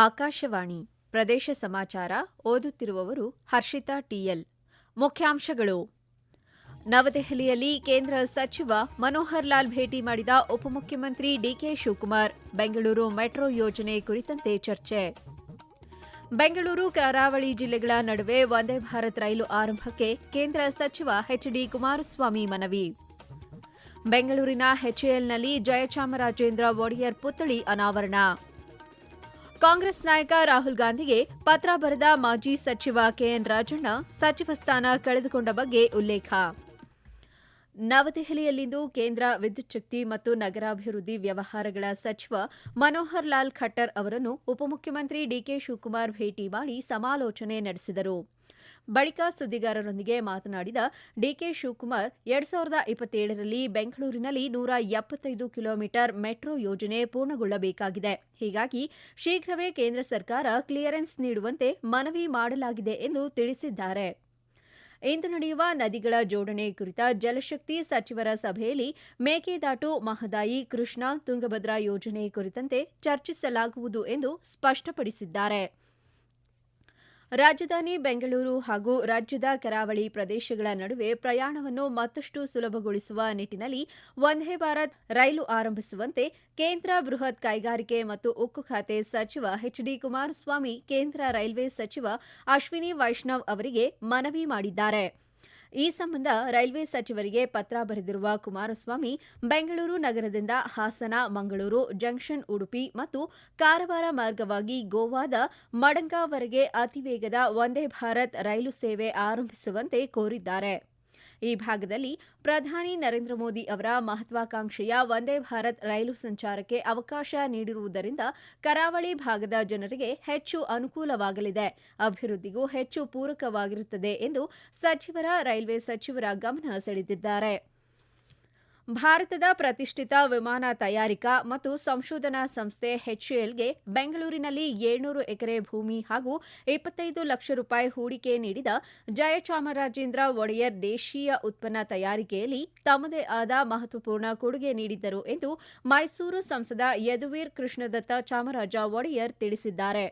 ಆಕಾಶವಾಣಿ ಪ್ರದೇಶ ಸಮಾಚಾರ ಓದುತ್ತಿರುವವರು ಹರ್ಷಿತಾ ಟಿಎಲ್. ಮುಖ್ಯಾಂಶಗಳು. ನವದೆಹಲಿಯಲ್ಲಿ ಕೇಂದ್ರ ಸಚಿವ ಮನೋಹರ್ ಲಾಲ್ ಭೇಟಿ ಮಾಡಿದ ಉಪಮುಖ್ಯಮಂತ್ರಿ ಡಿಕೆ ಶಿವಕುಮಾರ್. ಬೆಂಗಳೂರು ಮೆಟ್ರೋ ಯೋಜನೆ ಕುರಿತಂತೆ ಚರ್ಚೆ. ಬೆಂಗಳೂರು ಕರಾವಳಿ ಜಿಲ್ಲೆಗಳ ನಡುವೆ ವಂದೇ ಭಾರತ್ ರೈಲು ಆರಂಭಕ್ಕೆ ಕೇಂದ್ರ ಸಚಿವ ಎಚ್ಡಿ ಕುಮಾರಸ್ವಾಮಿ ಮನವಿ. ಬೆಂಗಳೂರಿನ ಎಚ್ಎಎಲ್ನಲ್ಲಿ ಜಯಚಾಮರಾಜೇಂದ್ರ ಒಡೆಯರ್ ಪುತ್ಥಳಿ ಅನಾವರಣ. ಕಾಂಗ್ರೆಸ್ ನಾಯಕ ರಾಹುಲ್ ಗಾಂಧಿಗೆ ಪತ್ರ ಬರೆದ ಮಾಜಿ ಸಚಿವ ಕೆಎನ್ ರಾಜಣ್ಣ ಸಚಿವ ಸ್ಥಾನ ಕಳೆದುಕೊಂಡ ಬಗ್ಗೆ ಉಲ್ಲೇಖ. ನವದೆಹಲಿಯಲ್ಲಿಂದು ಕೇಂದ್ರ ವಿದ್ಯುಚ್ಛಕ್ತಿ ಮತ್ತು ನಗರಾಭಿವೃದ್ಧಿ ವ್ಯವಹಾರಗಳ ಸಚಿವ ಮನೋಹರ್ ಲಾಲ್ ಖಟ್ಟರ್ ಅವರನ್ನು ಉಪಮುಖ್ಯಮಂತ್ರಿ ಡಿಕೆ ಶಿವಕುಮಾರ್ ಭೇಟಿ ಮಾಡಿ ಸಮಾಲೋಚನೆ ನಡೆಸಿದರು. ಬಳಿಕ ಸುದ್ದಿಗಾರರೊಂದಿಗೆ ಮಾತನಾಡಿದ ಡಿಕೆ ಶಿವಕುಮಾರ್ 2027ರಲ್ಲಿ ಬೆಂಗಳೂರಿನಲ್ಲಿ 175 ಕಿಲೋಮೀಟರ್ ಮೆಟ್ರೋ ಯೋಜನೆ ಪೂರ್ಣಗೊಳ್ಳಬೇಕಾಗಿದೆ. ಹೀಗಾಗಿ ಶೀಘ್ರವೇ ಕೇಂದ್ರ ಸರ್ಕಾರ ಕ್ಲಿಯರೆನ್ಸ್ ನೀಡುವಂತೆ ಮನವಿ ಮಾಡಲಾಗಿದೆ ಎಂದು ತಿಳಿಸಿದ್ದಾರೆ. ಇಂದು ನಡೆಯುವ ನದಿಗಳ ಜೋಡಣೆ ಕುರಿತ ಜಲಶಕ್ತಿ ಸಚಿವರ ಸಭೆಯಲ್ಲಿ ಮೇಕೆದಾಟು, ಮಹದಾಯಿ, ಕೃಷ್ಣಾ, ತುಂಗಭದ್ರಾ ಯೋಜನೆ ಕುರಿತಂತೆ ಚರ್ಚಿಸಲಾಗುವುದು ಎಂದು ಸ್ಪಷ್ಟಪಡಿಸಿದ್ದಾರೆ. ರಾಜಧಾನಿ ಬೆಂಗಳೂರು ಹಾಗೂ ರಾಜ್ಯದ ಕರಾವಳಿ ಪ್ರದೇಶಗಳ ನಡುವೆ ಪ್ರಯಾಣವನ್ನು ಮತ್ತಷ್ಟು ಸುಲಭಗೊಳಿಸುವ ನಿಟ್ಟಿನಲ್ಲಿ ವಂದೇ ಭಾರತ್ ರೈಲು ಆರಂಭಿಸುವಂತೆ ಕೇಂದ್ರ ಬೃಹತ್ ಕೈಗಾರಿಕೆ ಮತ್ತು ಉಕ್ಕು ಖಾತೆ ಸಚಿವ ಎಚ್ಡಿ ಕುಮಾರಸ್ವಾಮಿ ಕೇಂದ್ರ ರೈಲ್ವೆ ಸಚಿವ ಅಶ್ವಿನಿ ವೈಷ್ಣವ್ ಅವರಿಗೆ ಮನವಿ ಮಾಡಿದ್ದಾರೆ. ಈ ಸಂಬಂಧ ರೈಲ್ವೆ ಸಚಿವರಿಗೆ ಪತ್ರ ಬರೆದಿರುವ ಕುಮಾರಸ್ವಾಮಿ, ಬೆಂಗಳೂರು ನಗರದಿಂದ ಹಾಸನ, ಮಂಗಳೂರು ಜಂಕ್ಷನ್, ಉಡುಪಿ ಮತ್ತು ಕಾರವಾರ ಮಾರ್ಗವಾಗಿ ಗೋವಾದ ಮಡಂಗಾವರೆಗೆ ಅತಿವೇಗದ ವಂದೇ ಭಾರತ್ ರೈಲು ಸೇವೆ ಆರಂಭಿಸುವಂತೆ ಕೋರಿದ್ದಾರೆ. ಈ ಭಾಗದಲ್ಲಿ ಪ್ರಧಾನಿ ನರೇಂದ್ರ ಮೋದಿ ಅವರ ಮಹತ್ವಾಕಾಂಕ್ಷೆಯ ವಂದೇ ಭಾರತ್ ರೈಲು ಸಂಚಾರಕ್ಕೆ ಅವಕಾಶ ನೀಡಿರುವುದರಿಂದ ಕರಾವಳಿ ಭಾಗದ ಜನರಿಗೆ ಹೆಚ್ಚು ಅನುಕೂಲವಾಗಲಿದೆ, ಅಭಿವೃದ್ಧಿಗೂ ಹೆಚ್ಚು ಪೂರಕವಾಗಿರುತ್ತದೆ ಎಂದು ರೈಲ್ವೆ ಸಚಿವರ ಗಮನ ಸೆಳೆದಿದ್ದಾರೆ. ಭಾರತದ ಪ್ರತಿಷ್ಠಿತ ವಿಮಾನ ತಯಾರಿಕಾ ಮತ್ತು ಸಂಶೋಧನಾ ಸಂಸ್ಥೆ ಎಚ್ಎಎಲ್ಗೆ ಬೆಂಗಳೂರಿನಲ್ಲಿ 700 ಎಕರೆ ಭೂಮಿ ಹಾಗೂ 25 ಲಕ್ಷ ರೂಪಾಯಿ ಹೂಡಿಕೆ ನೀಡಿದ ಜಯಚಾಮರಾಜೇಂದ್ರ ಒಡೆಯರ್ ದೇಶೀಯ ಉತ್ಪನ್ನ ತಯಾರಿಕೆಯಲ್ಲಿ ತಮ್ಮದೇ ಆದ ಮಹತ್ವಪೂರ್ಣ ಕೊಡುಗೆ ನೀಡಿದ್ದರು ಎಂದು ಮೈಸೂರು ಸಂಸದ ಯದುವೀರ್ ಕೃಷ್ಣದತ್ತ ಚಾಮರಾಜ ಒಡೆಯರ್ ತಿಳಿಸಿದ್ದಾರೆ.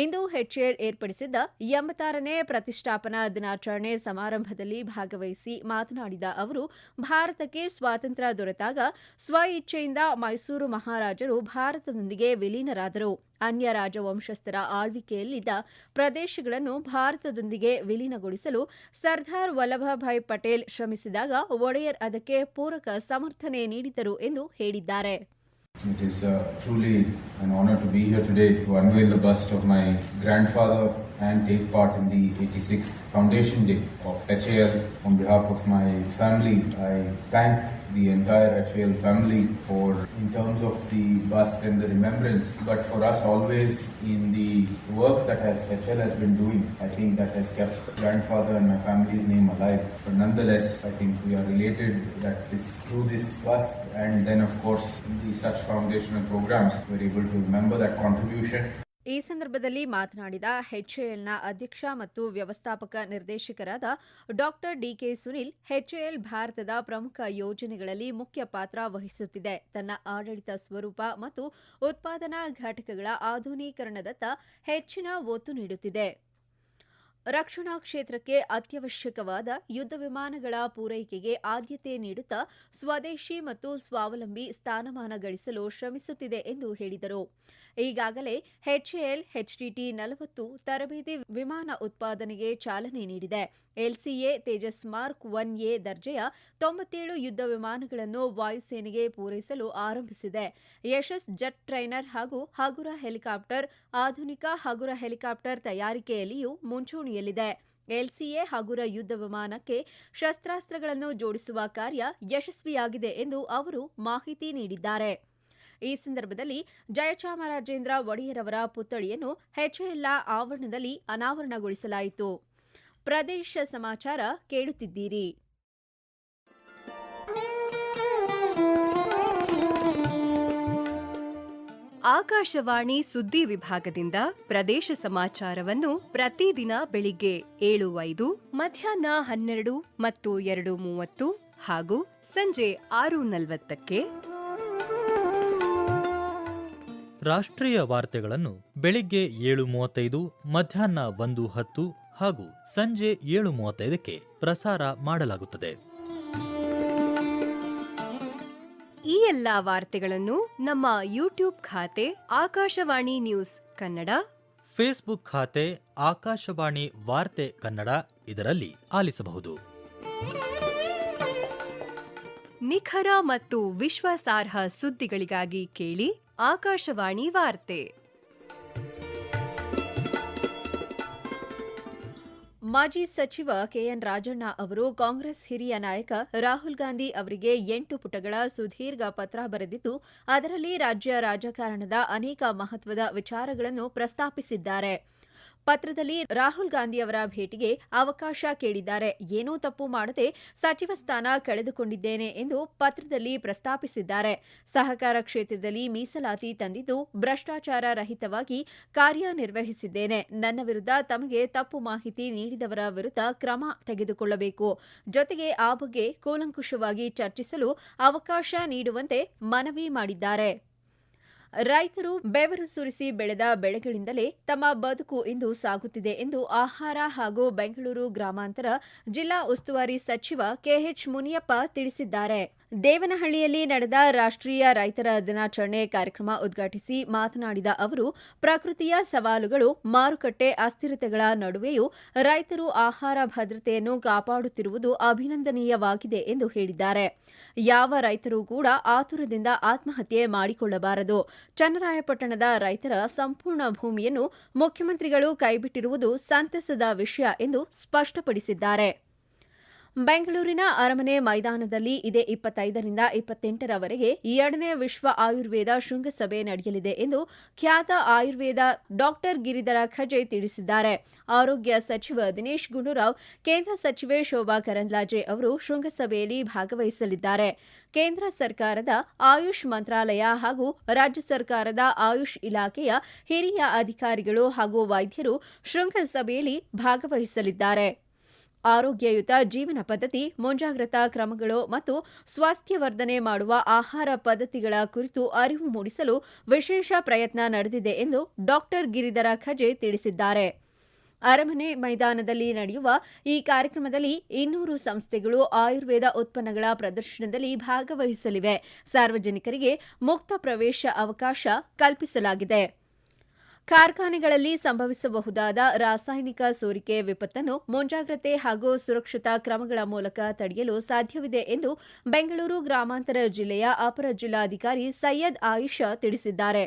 ಇಂದು ಎಚ್ಎಎಲ್ ಏರ್ಪಡಿಸಿದ್ದ 86ನೇ ಪ್ರತಿಷ್ಠಾಪನಾ ದಿನಾಚರಣೆ ಸಮಾರಂಭದಲ್ಲಿ ಭಾಗವಹಿಸಿ ಮಾತನಾಡಿದ ಅವರು, ಭಾರತಕ್ಕೆ ಸ್ವಾತಂತ್ರ್ಯ ದೊರೆತಾಗ ಸ್ವಇಚ್ಛೆಯಿಂದ ಮೈಸೂರು ಮಹಾರಾಜರು ಭಾರತದೊಂದಿಗೆ ವಿಲೀನರಾದರು. ಅನ್ಯ ರಾಜವಂಶಸ್ಥರ ಆಳ್ವಿಕೆಯಲ್ಲಿದ್ದ ಪ್ರದೇಶಗಳನ್ನು ಭಾರತದೊಂದಿಗೆ ವಿಲೀನಗೊಳಿಸಲು ಸರ್ದಾರ್ ವಲ್ಲಭಭಾಯ್ ಪಟೇಲ್ ಶ್ರಮಿಸಿದಾಗ ಒಡೆಯರ್ ಅದಕ್ಕೆ ಪೂರಕ ಸಮರ್ಥನೆ ನೀಡಿದರು ಎಂದು ಹೇಳಿದ್ದಾರೆ. It is truly an honor to be here today to unveil the bust of my grandfather and take part in the 86th Foundation Day of HAL. On behalf of my family, I thank the entire HAL family for, in terms of the bust and the remembrance, but for us always in the work that HAL has been doing. I think that has kept grandfather and my family's name alive. But nonetheless, I think we are related that is through this bust, and then of course the such foundational programs we're able to remember that contribution. ಈ ಸಂದರ್ಭದಲ್ಲಿ ಮಾತನಾಡಿದ ಎಚ್ಎಎಲ್ನ ಅಧ್ಯಕ್ಷ ಮತ್ತು ವ್ಯವಸ್ಥಾಪಕ ನಿರ್ದೇಶಕರಾದ ಡಾ DK Sunil, HAL ಭಾರತದ ಪ್ರಮುಖ ಯೋಜನೆಗಳಲ್ಲಿ ಮುಖ್ಯ ಪಾತ್ರ ವಹಿಸುತ್ತಿದೆ. ತನ್ನ ಆಡಳಿತ ಸ್ವರೂಪ ಮತ್ತು ಉತ್ಪಾದನಾ ಘಟಕಗಳ ಆಧುನೀಕರಣದತ್ತ ಹೆಚ್ಚಿನ ಒತ್ತು ನೀಡುತ್ತಿದೆ. ರಕ್ಷಣಾ ಕ್ಷೇತ್ರಕ್ಕೆ ಅತ್ಯವಶ್ಯಕವಾದ ಯುದ್ಧ ವಿಮಾನಗಳ ಪೂರೈಕೆಗೆ ಆದ್ಯತೆ ನೀಡುತ್ತಾ ಸ್ವದೇಶಿ ಮತ್ತು ಸ್ವಾವಲಂಬಿ ಸ್ಥಾನಮಾನ ಗಳಿಸಲು ಶ್ರಮಿಸುತ್ತಿದೆ ಎಂದು ಹೇಳಿದರು. ಈಗಾಗಲೇ ಎಚ್ಎಎಲ್ ಎಚ್ಟಿಟಿ 40 ತರಬೇತಿ ವಿಮಾನ ಉತ್ಪಾದನೆಗೆ ಚಾಲನೆ ನೀಡಿದೆ. ಎಲ್ಸಿಎ ತೇಜಸ್ ಮಾರ್ಕ್ 1ಎ ದರ್ಜೆಯ 97 ಯುದ್ಧ ವಿಮಾನಗಳನ್ನು ವಾಯುಸೇನೆಗೆ ಪೂರೈಸಲು ಆರಂಭಿಸಿದೆ. ಯಶಸ್ ಜೆಟ್ ಟ್ರೈನರ್ ಹಾಗೂ ಹಗುರ ಹೆಲಿಕಾಪ್ಟರ್, ಆಧುನಿಕ ಹಗುರ ಹೆಲಿಕಾಪ್ಟರ್ ತಯಾರಿಕೆಯಲ್ಲಿಯೂ ಮುಂಚೂಣಿಯಲ್ಲಿದೆ. ಎಲ್ಸಿಎ ಹಗುರ ಯುದ್ಧ ವಿಮಾನಕ್ಕೆ ಶಸ್ತ್ರಾಸ್ತ್ರಗಳನ್ನು ಜೋಡಿಸುವ ಕಾರ್ಯ ಯಶಸ್ವಿಯಾಗಿದೆ ಎಂದು ಅವರು ಮಾಹಿತಿ ನೀಡಿದ್ದಾರೆ. ಈ ಸಂದರ್ಭದಲ್ಲಿ ಜಯಚಾಮರಾಜೇಂದ್ರ ಒಡೆಯರ್ ಅವರ ಪುತ್ಥಳಿಯನ್ನು ಎಚ್ಎಎಲ್ನ ಆವರಣದಲ್ಲಿ ಅನಾವರಣಗೊಳಿಸಲಾಯಿತು. ಪ್ರದೇಶ ಸಮಾಚಾರ ಕೇಳುತ್ತಿದ್ದೀರಿ. ಆಕಾಶವಾಣಿ ಸುದ್ದಿ ವಿಭಾಗದಿಂದ ಪ್ರದೇಶ ಸಮಾಚಾರವನ್ನು ಪ್ರತಿದಿನ ಬೆಳಿಗ್ಗೆ 7:05, ಮಧ್ಯಾಹ್ನ 12 ಮತ್ತು 2:30 ಹಾಗೂ ಸಂಜೆ 6:40ಕ್ಕೆ ರಾಷ್ಟ್ರೀಯ ವಾರ್ತೆಗಳನ್ನು ಬೆಳಿಗ್ಗೆ 7:35, ಮಧ್ಯಾಹ್ನ 1:10 ಹಾಗೂ ಸಂಜೆ 7:35ಕ್ಕೆ ಪ್ರಸಾರ ಮಾಡಲಾಗುತ್ತದೆ. ಈ ಎಲ್ಲಾ ವಾರ್ತೆಗಳನ್ನು ನಮ್ಮ ಯೂಟ್ಯೂಬ್ ಖಾತೆ ಆಕಾಶವಾಣಿ ನ್ಯೂಸ್ ಕನ್ನಡ, ಫೇಸ್ಬುಕ್ ಖಾತೆ ಆಕಾಶವಾಣಿ ವಾರ್ತೆ ಕನ್ನಡ ಇದರಲ್ಲಿ ಆಲಿಸಬಹುದು. ನಿಖರ ಮತ್ತು ವಿಶ್ವಾಸಾರ್ಹ ಸುದ್ದಿಗಳಿಗಾಗಿ ಕೇಳಿ ಆಕಾಶವಾಣಿ ವಾರ್ತೆ. ಮಾಜಿ ಸಚಿವ ಕೆಎನ್ ರಾಜಣ್ಣ ಅವರು ಕಾಂಗ್ರೆಸ್ ಹಿರಿಯ ನಾಯಕ ರಾಹುಲ್ ಗಾಂಧಿ ಅವರಿಗೆ 8 ಪುಟಗಳ ಸುದೀರ್ಘ ಪತ್ರ ಬರೆದಿದ್ದು, ಅದರಲ್ಲಿ ರಾಜ್ಯ ರಾಜಕಾರಣದ ಅನೇಕ ಮಹತ್ವದ ವಿಚಾರಗಳನ್ನು ಪ್ರಸ್ತಾಪಿಸಿದ್ದಾರೆ. ಪತ್ರದಲ್ಲಿ ರಾಹುಲ್ ಗಾಂಧಿ ಅವರ ಭೇಟಿಗೆ ಅವಕಾಶ ಕೇಳಿದ್ದಾರೆ. ಏನೂ ತಪ್ಪು ಮಾಡದೆ ಸಚಿವ ಸ್ಥಾನ ಕಳೆದುಕೊಂಡಿದ್ದೇನೆ ಎಂದು ಪತ್ರದಲ್ಲಿ ಪ್ರಸ್ತಾಪಿಸಿದ್ದಾರೆ. ಸಹಕಾರ ಕ್ಷೇತ್ರದಲ್ಲಿ ಮೀಸಲಾತಿ ತಂದಿದ್ದು ಭ್ರಷ್ಟಾಚಾರ ರಹಿತವಾಗಿ ಕಾರ್ಯನಿರ್ವಹಿಸಿದ್ದೇನೆ. ನನ್ನ ವಿರುದ್ಧ ತಮಗೆ ತಪ್ಪು ಮಾಹಿತಿ ನೀಡಿದವರ ವಿರುದ್ಧ ಕ್ರಮ ತೆಗೆದುಕೊಳ್ಳಬೇಕು. ಜೊತೆಗೆ ಆ ಬಗ್ಗೆ ಕೂಲಂಕುಷವಾಗಿ ಚರ್ಚಿಸಲು ಅವಕಾಶ ನೀಡುವಂತೆ ಮನವಿ ಮಾಡಿದ್ದಾರೆ. ರೈತರು ಬೆವರು ಸುರಿಸಿ ಬೆಳೆದ ಬೆಳೆಗಳಿಂದಲೇ ತಮ್ಮ ಬದುಕು ಇಂದು ಸಾಗುತ್ತಿದೆ ಎಂದು ಆಹಾರ ಹಾಗೂ ಬೆಂಗಳೂರು ಗ್ರಾಮಾಂತರ ಜಿಲ್ಲಾ ಉಸ್ತುವಾರಿ ಸಚಿವ ಕೆಎಚ್ ಮುನಿಯಪ್ಪ ತಿಳಿಸಿದ್ದಾರೆ. ದೇವನಹಳ್ಳಿಯಲ್ಲಿ ನಡೆದ ರಾಷ್ಟ್ರೀಯ ರೈತರ ದಿನಾಚರಣೆ ಕಾರ್ಯಕ್ರಮ ಉದ್ಘಾಟಿಸಿ ಮಾತನಾಡಿದ ಅವರು, ಪ್ರಕೃತಿಯ ಸವಾಲುಗಳು, ಮಾರುಕಟ್ಟೆ ಅಸ್ಥಿರತೆಗಳ ನಡುವೆಯೂ ರೈತರು ಆಹಾರ ಭದ್ರತೆಯನ್ನು ಕಾಪಾಡುತ್ತಿರುವುದು ಅಭಿನಂದನೀಯವಾಗಿದೆ ಎಂದು ಹೇಳಿದ್ದಾರೆ. ಯಾವ ರೈತರೂ ಕೂಡ ಆತುರದಿಂದ ಆತ್ಮಹತ್ಯೆ ಮಾಡಿಕೊಳ್ಳಬಾರದು. ಚನ್ನರಾಯಪಟ್ಟಣದ ರೈತರ ಸಂಪೂರ್ಣ ಭೂಮಿಯನ್ನು ಮುಖ್ಯಮಂತ್ರಿಗಳು ಕೈಬಿಟ್ಟಿರುವುದು ಸಂತಸದ ವಿಷಯ ಎಂದು ಸ್ಪಷ್ಟಪಡಿಸಿದ್ದಾರೆ. ಬೆಂಗಳೂರಿನ ಅರಮನೆ ಮೈದಾನದಲ್ಲಿ ಇದೇ 25ರಿಂದ 28ರವರೆಗೆ 2ನೇ ವಿಶ್ವ ಆಯುರ್ವೇದ ಶೃಂಗಸಭೆ ನಡೆಯಲಿದೆ ಎಂದು ಖ್ಯಾತ ಆಯುರ್ವೇದ ಡಾಕ್ಟರ್ ಗಿರಿಧರ ಖಜೆ ತಿಳಿಸಿದ್ದಾರೆ. ಆರೋಗ್ಯ ಸಚಿವ ದಿನೇಶ್ ಗುಂಡೂರಾವ್, ಕೇಂದ್ರ ಸಚಿವೆ ಶೋಭಾ ಕರಂದ್ಲಾಜೆ ಅವರು ಶೃಂಗಸಭೆಯಲ್ಲಿ ಭಾಗವಹಿಸಲಿದ್ದಾರೆ. ಕೇಂದ್ರ ಸರ್ಕಾರದ ಆಯುಷ್ ಮಂತ್ರಾಲಯ ಹಾಗೂ ರಾಜ್ಯ ಸರ್ಕಾರದ ಆಯುಷ್ ಇಲಾಖೆಯ ಹಿರಿಯ ಅಧಿಕಾರಿಗಳು ಹಾಗೂ ವೈದ್ಯರು ಶೃಂಗಸಭೆಯಲ್ಲಿ ಭಾಗವಹಿಸಲಿದ್ದಾರೆ. ಆರೋಗ್ಯಯುತ ಜೀವನ ಪದ್ಧತಿ, ಮುಂಜಾಗ್ರತಾ ಕ್ರಮಗಳು ಮತ್ತು ಸ್ವಾಸ್ಥ್ಯವರ್ಧನೆ ಮಾಡುವ ಆಹಾರ ಪದ್ಧತಿಗಳ ಕುರಿತು ಅರಿವು ಮೂಡಿಸಲು ವಿಶೇಷ ಪ್ರಯತ್ನ ನಡೆದಿದೆ ಎಂದು ಡಾಕ್ಟರ್ ಗಿರಿಧರ ಖಜೆ ತಿಳಿಸಿದ್ದಾರೆ. ಅರಮನೆ ಮೈದಾನದಲ್ಲಿ ನಡೆಯುವ ಈ ಕಾರ್ಯಕ್ರಮದಲ್ಲಿ 200 ಸಂಸ್ಥೆಗಳು ಆಯುರ್ವೇದ ಉತ್ಪನ್ನಗಳ ಪ್ರದರ್ಶನದಲ್ಲಿ ಭಾಗವಹಿಸಲಿವೆ. ಸಾರ್ವಜನಿಕರಿಗೆ ಮುಕ್ತ ಪ್ರವೇಶ ಅವಕಾಶ ಕಲ್ಪಿಸಲಾಗಿದೆ. ಕಾರ್ಖಾನೆಗಳಲ್ಲಿ ಸಂಭವಿಸಬಹುದಾದ ರಾಸಾಯನಿಕ ಸೋರಿಕೆ ವಿಪತ್ತನ್ನು ಮುಂಜಾಗ್ರತೆ ಹಾಗೂ ಸುರಕ್ಷತಾ ಕ್ರಮಗಳ ಮೂಲಕ ತಡೆಯಲು ಸಾಧ್ಯವಿದೆ ಎಂದು ಬೆಂಗಳೂರು ಗ್ರಾಮಾಂತರ ಜಿಲ್ಲೆಯ ಅಪರ ಜಿಲ್ಲಾಧಿಕಾರಿ ಸೈಯದ್ ಆಯಿಷಾ ತಿಳಿಸಿದ್ದಾರೆ.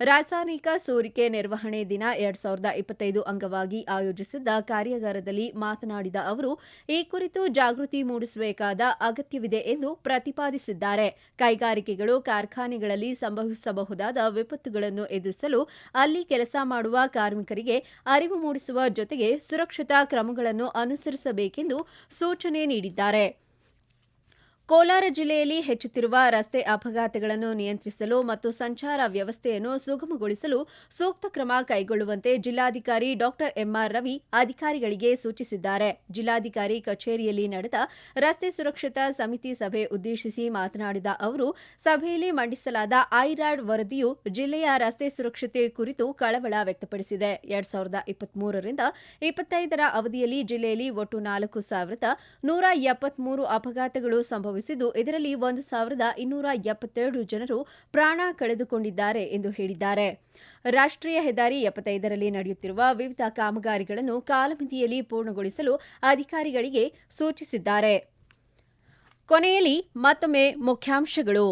ರಾಸಾಯನಿಕ ಸೋರಿಕೆ ನಿರ್ವಹಣೆ ದಿನ 2025 ಅಂಗವಾಗಿ ಆಯೋಜಿಸಿದ್ದ ಕಾರ್ಯಾಗಾರದಲ್ಲಿ ಮಾತನಾಡಿದ ಅವರು, ಈ ಕುರಿತು ಜಾಗೃತಿ ಮೂಡಿಸಬೇಕಾದ ಅಗತ್ಯವಿದೆ ಎಂದು ಪ್ರತಿಪಾದಿಸಿದ್ದಾರೆ. ಕೈಗಾರಿಕೆಗಳು, ಕಾರ್ಖಾನೆಗಳಲ್ಲಿ ಸಂಭವಿಸಬಹುದಾದ ವಿಪತ್ತುಗಳನ್ನು ಎದುರಿಸಲು ಅಲ್ಲಿ ಕೆಲಸ ಮಾಡುವ ಕಾರ್ಮಿಕರಿಗೆ ಅರಿವು ಮೂಡಿಸುವ ಜೊತೆಗೆ ಸುರಕ್ಷತಾ ಕ್ರಮಗಳನ್ನು ಅನುಸರಿಸಬೇಕೆಂದು ಸೂಚನೆ ನೀಡಿದ್ದಾರೆ. ಕೋಲಾರ ಜಿಲ್ಲೆಯಲ್ಲಿ ಹೆಚ್ಚುತ್ತಿರುವ ರಸ್ತೆ ಅಪಘಾತಗಳನ್ನು ನಿಯಂತ್ರಿಸಲು ಮತ್ತು ಸಂಚಾರ ವ್ಯವಸ್ಥೆಯನ್ನು ಸುಗಮಗೊಳಿಸಲು ಸೂಕ್ತ ಕ್ರಮ ಕೈಗೊಳ್ಳುವಂತೆ ಜಿಲ್ಲಾಧಿಕಾರಿ ಡಾ ಎಂಆರ್ ರವಿ ಅಧಿಕಾರಿಗಳಿಗೆ ಸೂಚಿಸಿದ್ದಾರೆ. ಜಿಲ್ಲಾಧಿಕಾರಿ ಕಚೇರಿಯಲ್ಲಿ ನಡೆದ ರಸ್ತೆ ಸುರಕ್ಷತಾ ಸಮಿತಿ ಸಭೆ ಉದ್ದೇಶಿಸಿ ಮಾತನಾಡಿದ ಅವರು, ಸಭೆಯಲ್ಲಿ ಮಂಡಿಸಲಾದ ಐರ್ಯಾಡ್ ವರದಿಯು ಜಿಲ್ಲೆಯ ರಸ್ತೆ ಸುರಕ್ಷತೆ ಕುರಿತು ಕಳವಳ ವ್ಯಕ್ತಪಡಿಸಿದೆ. 2023ರಿಂದ 25ರ ಅವಧಿಯಲ್ಲಿ ಜಿಲ್ಲೆಯಲ್ಲಿ ಒಟ್ಟು 4,173 ಅಪಘಾತಗಳು ಸಂಭವಿಸಿದ್ದು, ಇದರಲ್ಲಿ 1,272 ಜನರು ಪ್ರಾಣ ಕಳೆದುಕೊಂಡಿದ್ದಾರೆ ಎಂದು ಹೇಳಿದ್ದಾರೆ. ರಾಷ್ಟ್ರೀಯ ಹೆದ್ದಾರಿ 75ರಲ್ಲಿ ನಡೆಯುತ್ತಿರುವ ವಿವಿಧ ಕಾಮಗಾರಿಗಳನ್ನು ಕಾಲಮಿತಿಯಲ್ಲಿ ಪೂರ್ಣಗೊಳಿಸಲು ಅಧಿಕಾರಿಗಳಿಗೆ ಸೂಚಿಸಿದ್ದಾರೆ. ಕೊನೆಯಲ್ಲಿ ಮತ್ತೊಮ್ಮೆ ಮುಖ್ಯಾಂಶಗಳು.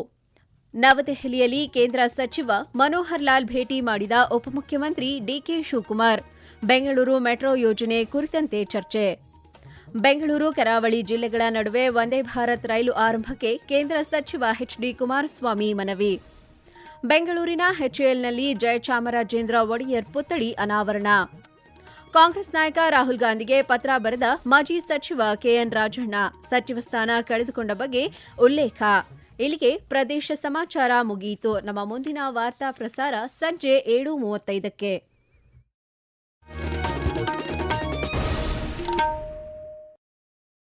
ನವದೆಹಲಿಯಲ್ಲಿ ಕೇಂದ್ರ ಸಚಿವ ಮನೋಹರ್ ಲಾಲ್ ಭೇಟಿ ಮಾಡಿದ ಉಪಮುಖ್ಯಮಂತ್ರಿ ಡಿಕೆ ಶಿವಕುಮಾರ್. ಬೆಂಗಳೂರು ಮೆಟ್ರೋ ಯೋಜನೆ ಕುರಿತಂತೆ ಚರ್ಚೆ. ಬೆಂಗಳೂರು ಕರಾವಳಿ ಜಿಲ್ಲೆಗಳ ನಡುವೆ ವಂದೇ ಭಾರತ್ ರೈಲು ಆರಂಭಕ್ಕೆ ಕೇಂದ್ರ ಸಚಿವ ಎಚ್ಡಿ ಕುಮಾರಸ್ವಾಮಿ ಮನವಿ. ಬೆಂಗಳೂರಿನ ಎಚ್ಎಎಲ್ನಲ್ಲಿ ಜಯಚಾಮರಾಜೇಂದ್ರ ಒಡೆಯರ್ ಪುತ್ಥಳಿ ಅನಾವರಣ. ಕಾಂಗ್ರೆಸ್ ನಾಯಕ ರಾಹುಲ್ ಗಾಂಧಿಗೆ ಪತ್ರ ಬರೆದ ಮಾಜಿ ಸಚಿವ ಕೆಎನ್ ರಾಜಣ್ಣ, ಸಚಿವ ಸ್ಥಾನ ಕಳೆದುಕೊಂಡ ಬಗ್ಗೆ ಉಲ್ಲೇಖ. ಇಲ್ಲಿಗೆ ಪ್ರದೇಶ ಸಮಾಚಾರ ಮುಗಿಯಿತು. ನಮ್ಮ ಮುಂದಿನ ವಾರ್ತಾ ಪ್ರಸಾರ ಸಂಜೆ 7:35ಕ್ಕೆ.